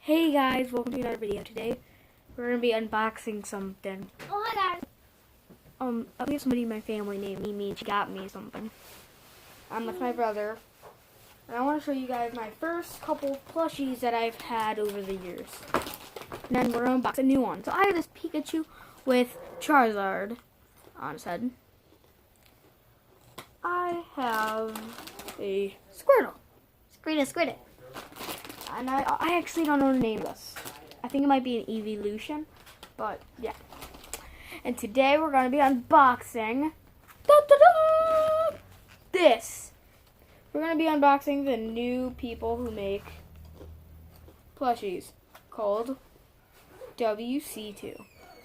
Hey guys, welcome to another video. Today we're gonna be unboxing something. Oh my god. We have somebody in my family named Mimi, and she got me something. I'm with my brother, and I want to show you guys my first couple of plushies that I've had over the years. And then we're gonna unbox a new one. So I have this Pikachu with Charizard on his head. I have a Squirtle. Squid it. And I actually don't know the name of this. I think it might be an evolution, but yeah. And today we're going to be unboxing this. We're going to be unboxing the new people who make plushies called WC2.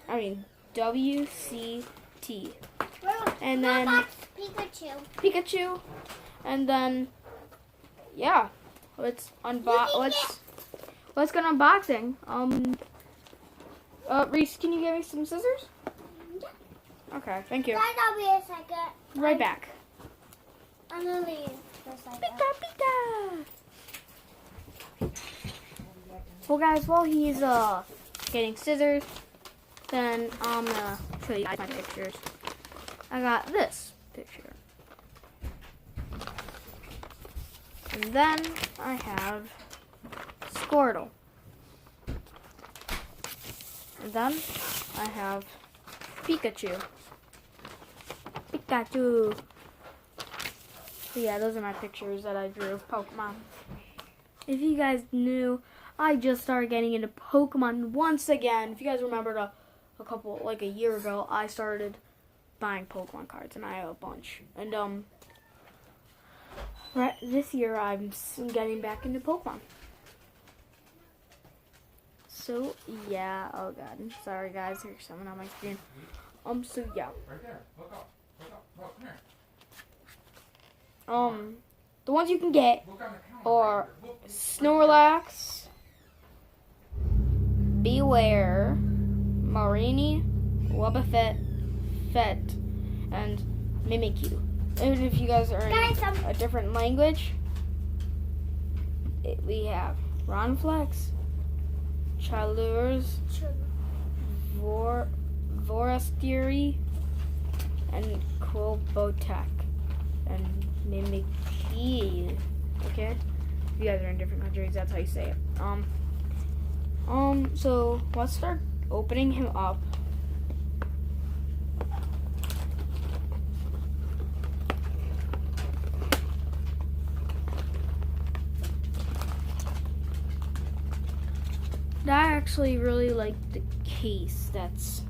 I mean WCT. And then Pikachu. And then yeah. Let's get unboxing. Reese, can you give me some scissors? Yeah. Okay, thank you. Guys, I'll be a second. Right back. I'm gonna leave for a second. Pika. Well, guys, while he's getting scissors, then I'm gonna show you guys my pictures. I got this picture. And then I have Squirtle. And then I have Pikachu. So yeah, those are my pictures that I drew of Pokemon. If you guys knew, I just started getting into Pokemon once again. If you guys remembered a year ago, I started buying Pokemon cards, and I have a bunch. And right this year, I'm getting back into Pokemon. So yeah, oh god, sorry guys, there's someone on my screen. So yeah. Right there. Look up. Look, come here. The ones you can get Look on the counter. are Snorlax, Beware, Marini, Wobbuffet, and Mimikyu. And if you guys are in a different language, we have Ronflex, Chaleurs, Vorastiri, and Quilbotek, and Mimikyu. Okay? If you guys are in different countries, that's how you say it. So let's start opening him up. I actually really like the case that's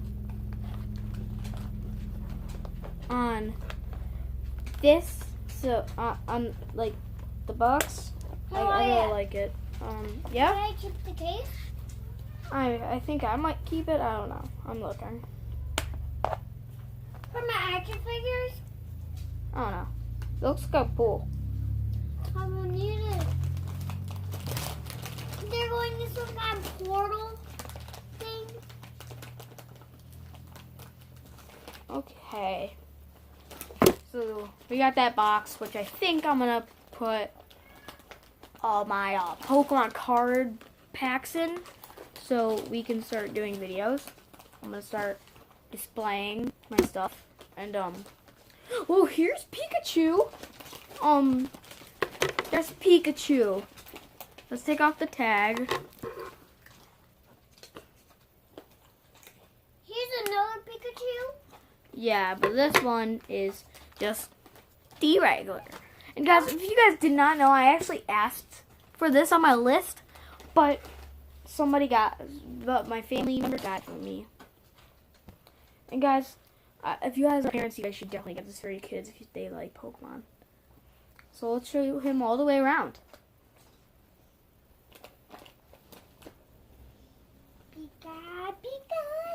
on this. So on like the box, I really like it. Yeah. Can I keep the case? I think I might keep it. I don't know. I'm looking. For my action figures? I don't know. It looks like a pool. I will need it. They're going to some kind of portal thing. Okay. So we got that box, which I think I'm gonna put all my Pokemon card packs in, so we can start doing videos. I'm gonna start displaying my stuff, and oh, here's Pikachu. There's Pikachu. Let's take off the tag. Here's another Pikachu. Yeah, but this one is just the regular. And guys, if you guys did not know, I actually asked for this on my list, but my family member got it for me. And guys, if you guys are parents, you guys should definitely get this for your kids if they like Pokemon. So let's show you him all the way around.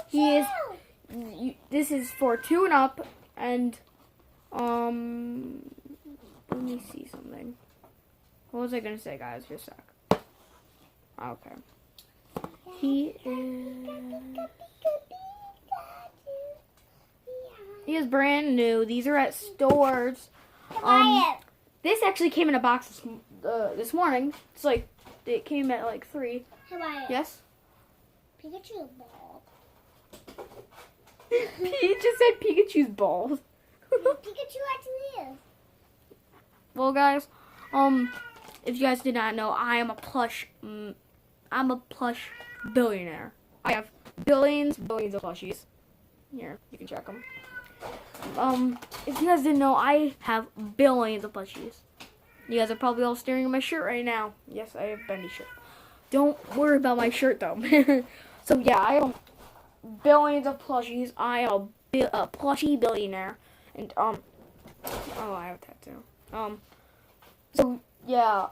He is. This is for 2 and up, and let me see something. What was I gonna say, guys? Just a sec. Okay. He is brand new. These are at stores. This actually came in a box this morning. It's like it came at like 3. How about it? Yes? Pikachu ball. He just said Pikachu's balls. Pikachu actually is. Well, guys, if you guys did not know, I'm a plush billionaire. I have billions of plushies. Here, you can check them. If you guys didn't know, I have billions of plushies. You guys are probably all staring at my shirt right now. Yes, I have Bendy shirt. Don't worry about my shirt though. So yeah, I have billions of plushies. I am a plushie billionaire, and oh, I have a tattoo. So yeah,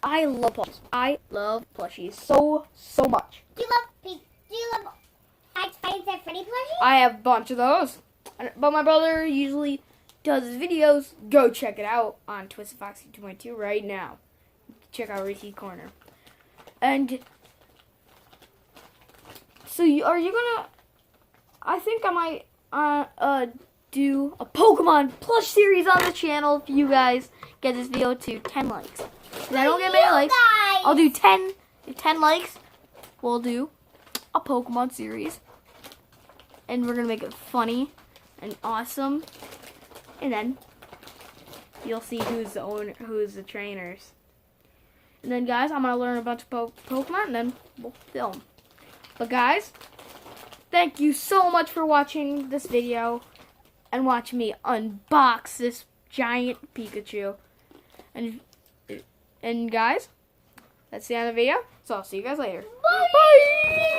I love plushies. I love plushies so much. Do you love Five Nights at Freddy plushies? I have a bunch of those, but my brother usually does his videos. Go check it out on Twisted Foxy 2.2 right now. Check out Ricky's Corner. And so, are you gonna? I think I might do a Pokemon plush series on the channel if you guys get this video to 10 likes. If I don't get many likes, Guys. I'll do 10. If 10 likes, we'll do a Pokemon series, and we're gonna make it funny and awesome. And then you'll see who's the trainers. And then, guys, I'm gonna learn a bunch of Pokemon, and then we'll film. But guys, thank you so much for watching this video and watch me unbox this giant Pikachu. And guys, that's the end of the video. So I'll see you guys later. Bye. Bye.